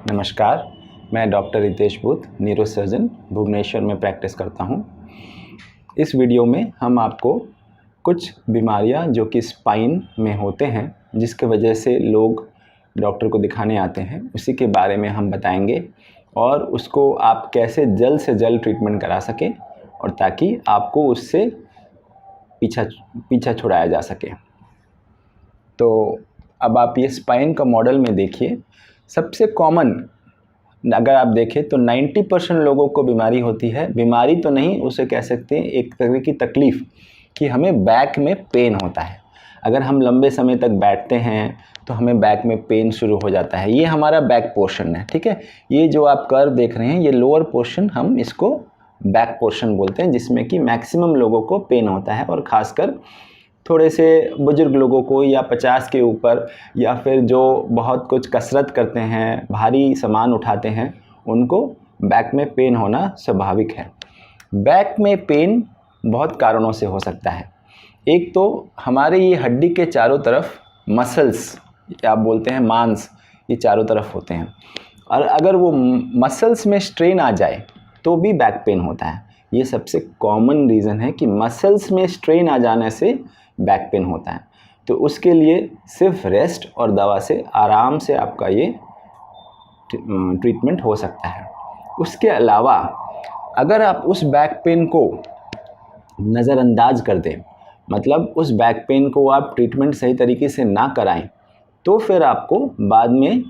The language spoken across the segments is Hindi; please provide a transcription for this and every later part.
नमस्कार, मैं डॉक्टर रितेश बुध, न्यूरोसर्जन भुवनेश्वर में प्रैक्टिस करता हूं। इस वीडियो में हम आपको कुछ बीमारियां जो कि स्पाइन में होते हैं, जिसके वजह से लोग डॉक्टर को दिखाने आते हैं, उसी के बारे में हम बताएंगे और उसको आप कैसे जल्द से जल्द ट्रीटमेंट करा सकें और ताकि आपको उससे पीछा छुड़ाया जा सके। तो अब आप ये स्पाइन का मॉडल में देखिए, सबसे कॉमन अगर आप देखें तो 90% लोगों को बीमारी होती है। बीमारी तो नहीं, उसे कह सकते हैं एक तरह की तकलीफ़ कि हमें बैक में पेन होता है। अगर हम लंबे समय तक बैठते हैं तो हमें बैक में पेन शुरू हो जाता है। ये हमारा बैक पोर्शन है, ठीक है। ये जो आप कर्व देख रहे हैं, ये लोअर पोर्शन, हम इसको बैक पोर्शन बोलते हैं, जिसमें कि मैक्सिमम लोगों को पेन होता है और ख़ासकर थोड़े से बुजुर्ग लोगों को या 50 के ऊपर या फिर जो बहुत कुछ कसरत करते हैं, भारी सामान उठाते हैं, उनको बैक में पेन होना स्वाभाविक है। बैक में पेन बहुत कारणों से हो सकता है। एक तो हमारे ये हड्डी के चारों तरफ मसल्स, आप बोलते हैं मांस, ये चारों तरफ होते हैं और अगर वो मसल्स में स्ट्रेन आ जाए तो भी बैक पेन होता है। ये सबसे कॉमन रीज़न है कि मसल्स में स्ट्रेन आ जाने से बैक पेन होता है। तो उसके लिए सिर्फ रेस्ट और दवा से आराम से आपका ये ट्रीटमेंट हो सकता है। उसके अलावा अगर आप उस बैक पेन को नज़रअंदाज कर दें, मतलब उस बैक पेन को आप ट्रीटमेंट सही तरीके से ना कराएं, तो फिर आपको बाद में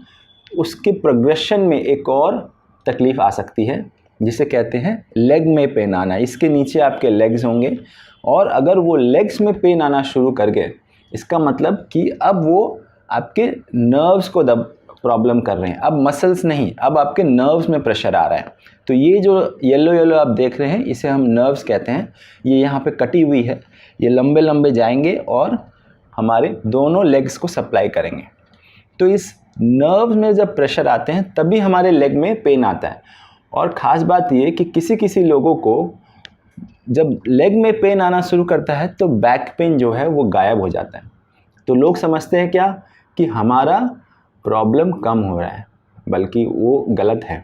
उसके प्रोग्रेशन में एक और तकलीफ़ आ सकती है, जिसे कहते हैं लेग में पेन आना। इसके नीचे आपके लेग्स होंगे और अगर वो लेग्स में पेन आना शुरू कर गए, इसका मतलब कि अब वो आपके नर्व्स को प्रॉब्लम कर रहे हैं। अब मसल्स नहीं, अब आपके नर्व्स में प्रेशर आ रहा है। तो ये जो येलो येलो आप देख रहे हैं, इसे हम नर्व्स कहते हैं। ये यहाँ पे कटी हुई है, ये लंबे लंबे जाएंगे और हमारे दोनों लेग्स को सप्लाई करेंगे। तो इस नर्व्स में जब प्रेशर आते हैं तभी हमारे लेग में पेन आता है। और ख़ास बात ये कि किसी लोगों को जब लेग में पेन आना शुरू करता है तो बैक पेन जो है वो गायब हो जाता है। तो लोग समझते हैं क्या कि हमारा प्रॉब्लम कम हो रहा है, बल्कि वो गलत है,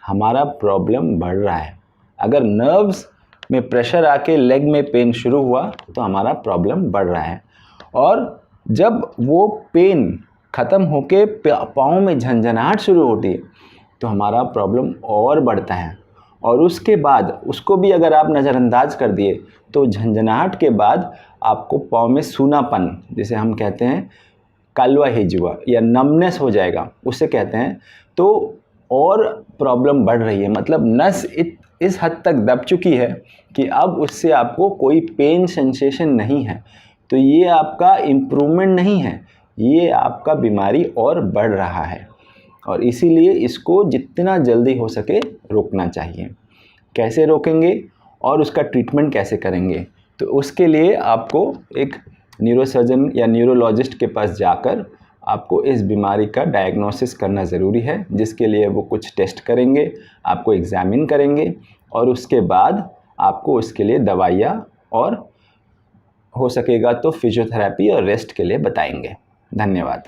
हमारा प्रॉब्लम बढ़ रहा है। अगर नर्व्स में प्रेशर आके लेग में पेन शुरू हुआ तो हमारा प्रॉब्लम बढ़ रहा है। और जब वो पेन ख़त्म होके पाँव में झंझनाहट शुरू होती है तो हमारा प्रॉब्लम और बढ़ता है। और उसके बाद उसको भी अगर आप नज़रअंदाज कर दिए तो झंझनाहट के बाद आपको पाँव में सूनापन, जिसे हम कहते हैं कालवा हिजुआ या नमनेस हो जाएगा, उसे कहते हैं। तो और प्रॉब्लम बढ़ रही है, मतलब नस इस हद तक दब चुकी है कि अब उससे आपको कोई पेन सेंसेशन नहीं है। तो ये आपका इम्प्रूवमेंट नहीं है, ये आपका बीमारी और बढ़ रहा है और इसीलिए इसको जितना जल्दी हो सके रोकना चाहिए। कैसे रोकेंगे और उसका ट्रीटमेंट कैसे करेंगे, तो उसके लिए आपको एक न्यूरोसर्जन या न्यूरोलॉजिस्ट के पास जाकर आपको इस बीमारी का डायग्नोसिस करना ज़रूरी है, जिसके लिए वो कुछ टेस्ट करेंगे, आपको एग्ज़ामिन करेंगे और उसके बाद आपको उसके लिए दवाइयाँ और हो सकेगा तो फिजियोथेरेपी और रेस्ट के लिए बताएंगे। धन्यवाद।